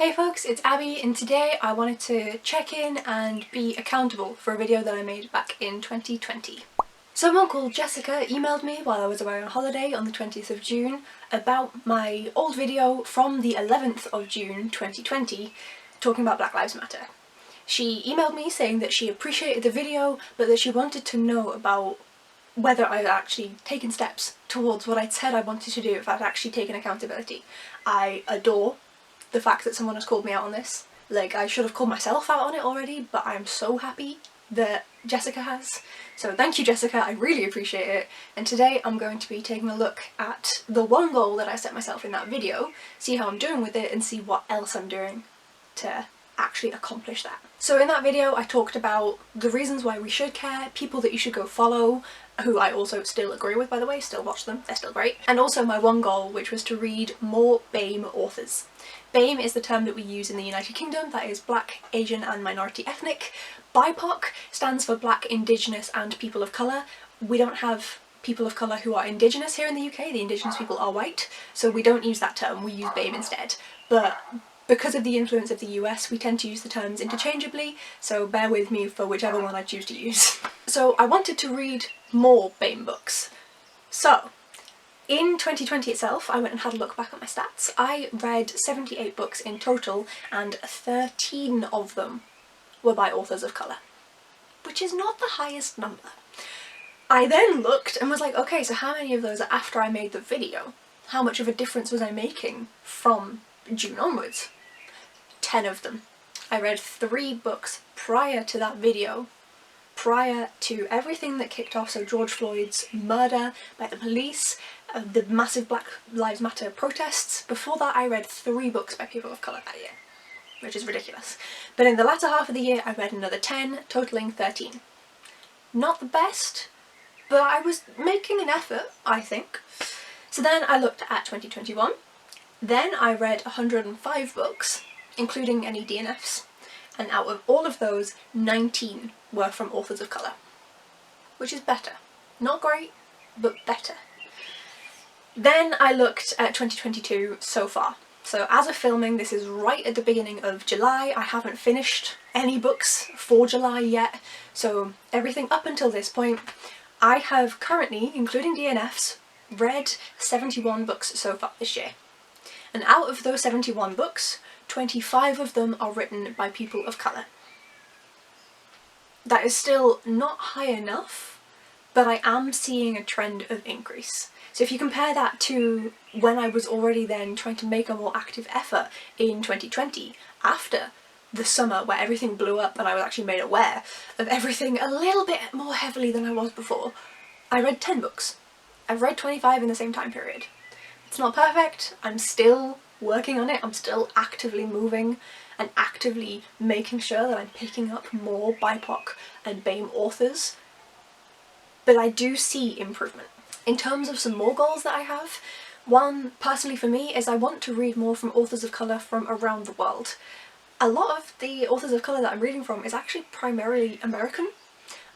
Hey folks, it's Abby, and today I wanted to check in and be accountable for a video that I made back in 2020. Someone called Jessica emailed me while I was away on holiday on the 20th of June about my old video from the 11th of June 2020 talking about Black Lives Matter. She emailed me saying that she appreciated the video but that she wanted to know about whether I'd actually taken steps towards what I'd said I wanted to do, if I'd actually taken accountability. I adore the fact that someone has called me out on this. Like, I should have called myself out on it already, but I'm so happy that Jessica has. So thank you, Jessica, I really appreciate it. And today I'm going to be taking a look at the one goal that I set myself in that video, see how I'm doing with it, and see what else I'm doing to actually accomplish that. So in that video I talked about the reasons why we should care, people that you should go follow, who I also still agree with, by the way, still watch them, they're still great, and also my one goal, which was to read more BAME authors. BAME is the term that we use in the United Kingdom, that is Black, Asian and Minority Ethnic. BIPOC stands for Black, Indigenous and People of Colour. We don't have people of colour who are Indigenous here in the UK, the Indigenous people are white, so we don't use that term, we use BAME instead. But because of the influence of the US, we tend to use the terms interchangeably, so bear with me for whichever one I choose to use. So I wanted to read more BAME books. So, in 2020 itself, I went and had a look back at my stats. I read 78 books in total, and 13 of them were by authors of colour, which is not the highest number. I then looked and was like, okay, so how many of those are after I made the video? How much of a difference was I making from June onwards? 10 of them. I read 3 books prior to that video, prior to everything that kicked off, so George Floyd's murder by the police, the massive Black Lives Matter protests. Before that I read 3 books by people of colour that year, which is ridiculous. But in the latter half of the year I read another 10, totalling 13. Not the best, but I was making an effort, I think. So then I looked at 2021, then I read 105 books, including any DNFs, and out of all of those, 19 were from authors of colour, which is better. Not great, but better. Then I looked at 2022 so far. So as of filming, this is right at the beginning of July. I haven't finished any books for July yet, so everything up until this point, I have currently, including DNFs, read 71 books so far this year. And out of those 71 books, 25 of them are written by people of colour. That is still not high enough, but I am seeing a trend of increase. So if you compare that to when I was already then trying to make a more active effort in 2020, after the summer where everything blew up and I was actually made aware of everything a little bit more heavily than I was before, I read 10 books. I've read 25 in the same time period. It's not perfect, I'm still working on it, I'm still actively moving and actively making sure that I'm picking up more BIPOC and BAME authors, but I do see improvement. In terms of some more goals that I have, one personally for me is I want to read more from authors of colour from around the world. A lot of the authors of colour that I'm reading from is actually primarily American,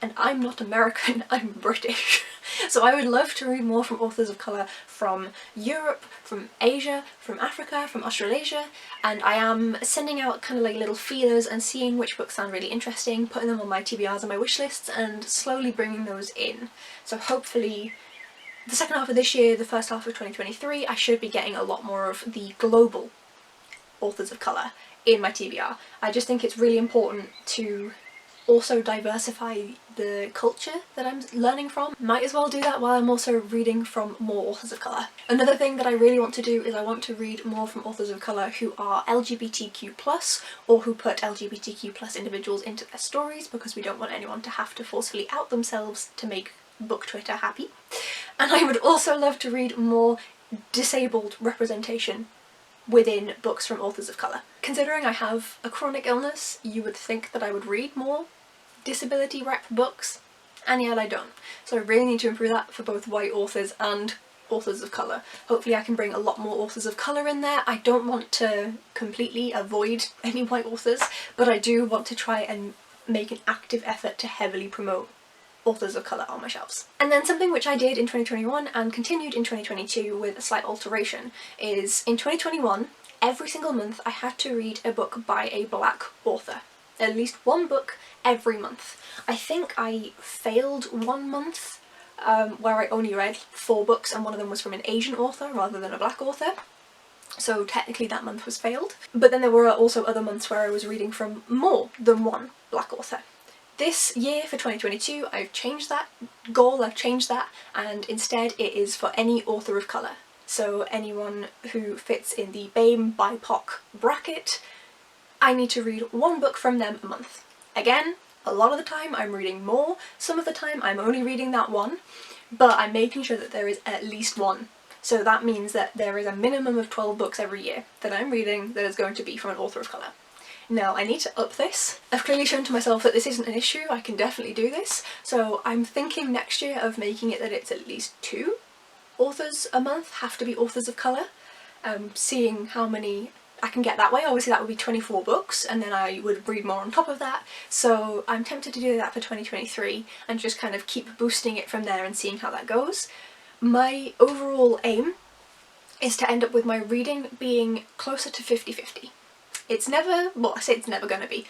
and I'm not American, I'm British. So I would love to read more from authors of colour from Europe, from Asia, from Africa, from Australasia, and I am sending out kind of like little feelers and seeing which books sound really interesting, putting them on my TBRs and my wish lists, and slowly bringing those in. So hopefully the second half of this year, the first half of 2023, I should be getting a lot more of the global authors of colour in my TBR. I just think it's really important to also diversify the culture that I'm learning from. Might as well do that while I'm also reading from more authors of colour. Another thing that I really want to do is I want to read more from authors of colour who are LGBTQ+, or who put LGBTQ+ individuals into their stories, because we don't want anyone to have to forcefully out themselves to make book Twitter happy. And I would also love to read more disabled representation within books from authors of colour. Considering I have a chronic illness, you would think that I would read more disability rep books, and yet I don't. So I really need to improve that for both white authors and authors of colour. Hopefully I can bring a lot more authors of colour in there. I don't want to completely avoid any white authors, but I do want to try and make an active effort to heavily promote authors of colour on my shelves. And then something which I did in 2021 and continued in 2022 with a slight alteration is in 2021 every single month I had to read a book by a black author. At least one book every month. I think I failed one month where I only read 4 books and one of them was from an Asian author rather than a black author. So technically that month was failed. But then there were also other months where I was reading from more than one black author. This year for 2022 I've changed that goal, and instead it is for any author of colour. So anyone who fits in the BAME BIPOC bracket, I need to read one book from them a month. Again, a lot of the time I'm reading more, some of the time I'm only reading that one, but I'm making sure that there is at least one. So that means that there is a minimum of 12 books every year that I'm reading that is going to be from an author of colour. Now I need to up this. I've clearly shown to myself that this isn't an issue, I can definitely do this, so I'm thinking next year of making it that it's at least 2 authors a month have to be authors of colour, seeing how many I can get that way. Obviously that would be 24 books and then I would read more on top of that, so I'm tempted to do that for 2023 and just kind of keep boosting it from there and seeing how that goes. My overall aim is to end up with my reading being closer to 50-50. It's never, well I say it's never gonna be.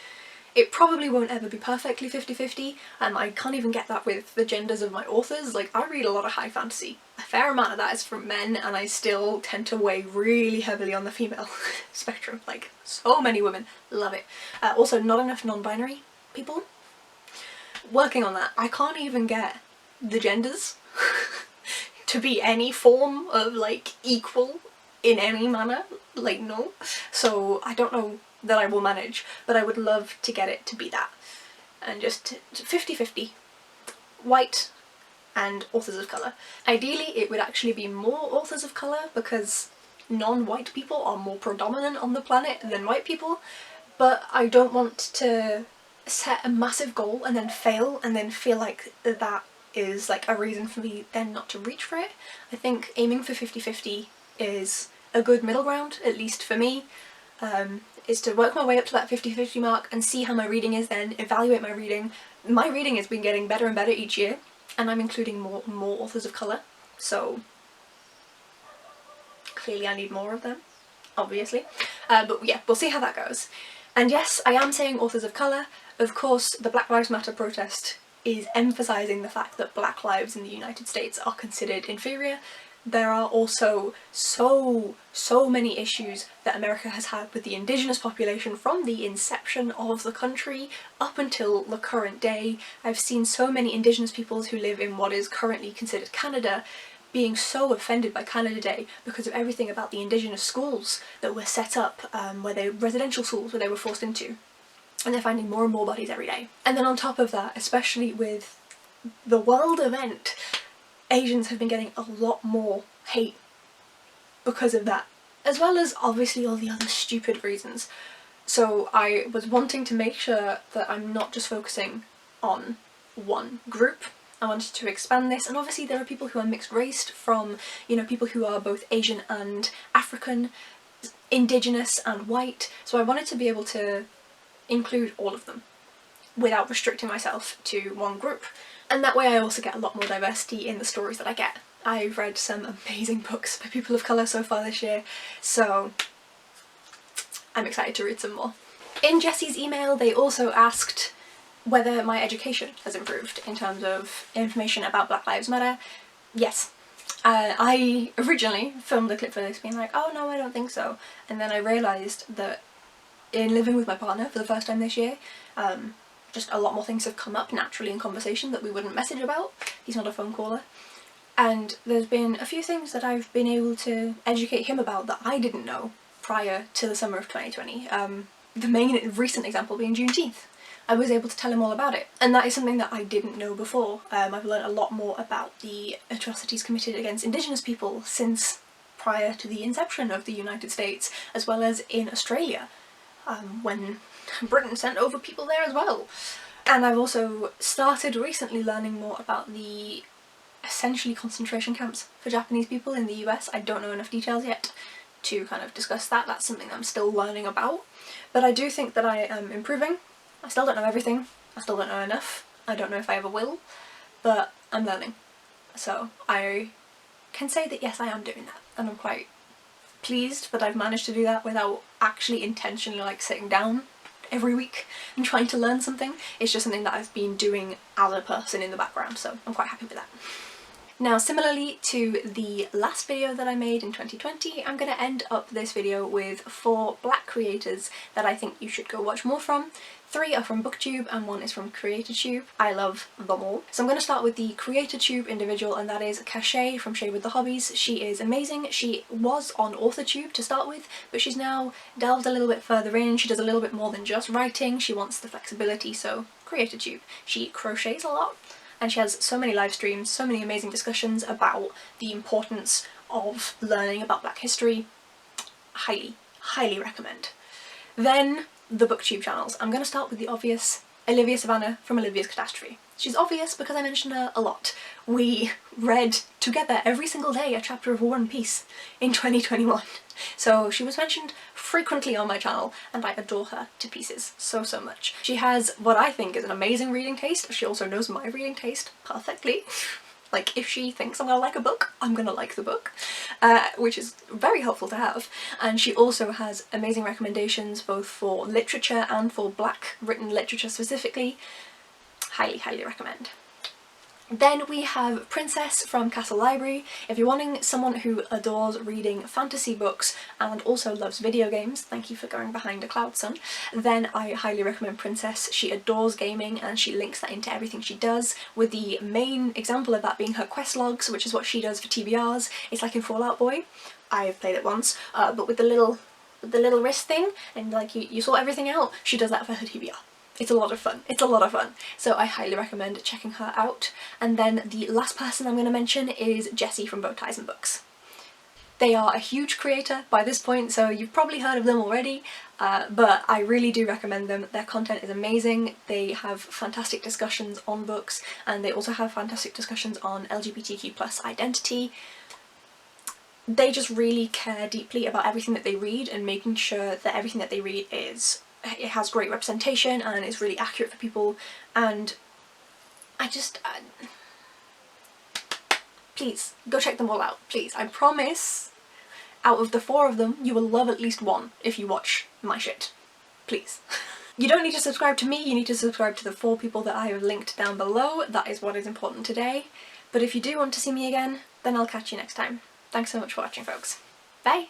It probably won't ever be perfectly 50-50, and I can't even get that with the genders of my authors. Like, I read a lot of high fantasy. A fair amount of that is from men, and I still tend to weigh really heavily on the female spectrum. Like, so many women love it. Also, not enough non-binary people. Working on that. I can't even get the genders to be any form of, like, equal in any manner. Like, no. So, I don't know that I will manage, but I would love to get it to be that. And just 50-50. White and authors of colour. Ideally it would actually be more authors of colour because non-white people are more predominant on the planet than white people, but I don't want to set a massive goal and then fail and then feel like that is like a reason for me then not to reach for it. I think aiming for 50-50 is a good middle ground, at least for me. Is to work my way up to that 50-50 mark and see how my reading is then, evaluate my reading. My reading has been getting better and better each year, and I'm including more authors of colour, so clearly I need more of them, obviously. But yeah, we'll see how that goes. And yes, I am saying authors of colour. Of course, the Black Lives Matter protest is emphasising the fact that black lives in the United States are considered inferior. There are also so many issues that America has had with the indigenous population from the inception of the country up until the current day. I've seen so many indigenous peoples who live in what is currently considered Canada being so offended by Canada Day because of everything about the indigenous schools that were set up, residential schools where they were forced into. And they're finding more and more bodies every day. And then on top of that, especially with the world event, Asians have been getting a lot more hate because of that, as well as obviously all the other stupid reasons. So I was wanting to make sure that I'm not just focusing on one group. I wanted to expand this, and obviously there are people who are mixed raced from, you know, people who are both Asian and African, indigenous and white, so I wanted to be able to include all of them without restricting myself to one group. And that way I also get a lot more diversity in the stories that I get. I've read some amazing books by people of colour so far this year, so I'm excited to read some more. In Jessie's email they also asked whether my education has improved in terms of information about Black Lives Matter. Yes. I originally filmed a clip for this being like, oh no, I don't think so, and then I realised that in living with my partner for the first time this year, just a lot more things have come up naturally in conversation that we wouldn't message about. He's not a phone caller. And there's been a few things that I've been able to educate him about that I didn't know prior to the summer of 2020. The main recent example being Juneteenth. I was able to tell him all about it, and that is something that I didn't know before. I've learned a lot more about the atrocities committed against Indigenous people since prior to the inception of the United States, as well as in Australia, when Britain sent over people there as well. And I've also started recently learning more about the essentially concentration camps for Japanese people in the US. I don't know enough details yet to kind of discuss that. That's something that I'm still learning about. But I do think that I am improving. I still don't know everything. I still don't know enough. I don't know if I ever will, but I'm learning. So I can say that yes, I am doing that, and I'm quite pleased that I've managed to do that without actually intentionally like sitting down every week and trying to learn something. It's just something that I've been doing as a person in the background, so I'm quite happy with that. Now, similarly to the last video that I made in 2020, I'm going to end up this video with 4 black creators that I think you should go watch more from. 3 are from BookTube and 1 is from CreatorTube. I love them all. So I'm going to start with the CreatorTube individual, and that is Cachet from Shade with the Hobbies. She is amazing. She was on AuthorTube to start with, but she's now delved a little bit further in. She does a little bit more than just writing. She wants the flexibility, so CreatorTube. She crochets a lot, and she has so many live streams, so many amazing discussions about the importance of learning about Black history. Highly, highly recommend. Then the BookTube channels. I'm going to start with the obvious, Olivia Savannah from Olivia's Catastrophe. She's obvious because I mentioned her a lot. We read together every single day a chapter of War and Peace in 2021. So she was mentioned frequently on my channel, and I adore her to pieces so much. She has what I think is an amazing reading taste. She also knows my reading taste perfectly. Like, if she thinks I'm gonna like a book, I'm gonna like the book, which is very helpful to have. And she also has amazing recommendations both for literature and for Black written literature specifically. Highly, highly recommend. Then we have Princess from Castle Library. If you're wanting someone who adores reading fantasy books and also loves video games, thank you for going behind a cloud, son, then I highly recommend Princess. She adores gaming and she links that into everything she does, with the main example of that being her quest logs, which is what she does for TBRs. It's like in Fallout Boy. I've played it once, but with the little wrist thing, and like you sort everything out, she does that for her TBR. It's a lot of fun. It's a lot of fun. So I highly recommend checking her out. And then the last person I'm going to mention is Jessie from Bow Ties and Books. They are a huge creator by this point, so you've probably heard of them already, but I really do recommend them. Their content is amazing. They have fantastic discussions on books, and they also have fantastic discussions on LGBTQ+ identity. They just really care deeply about everything that they read and making sure that everything that they read it has great representation and is really accurate for people, and please go check them all out, please. I promise out of the 4 of them you will love at least 1 if you watch my shit. Please. You don't need to subscribe to me, you need to subscribe to the 4 people that I have linked down below. That is what is important today. But if you do want to see me again, then I'll catch you next time. Thanks so much for watching, folks. Bye!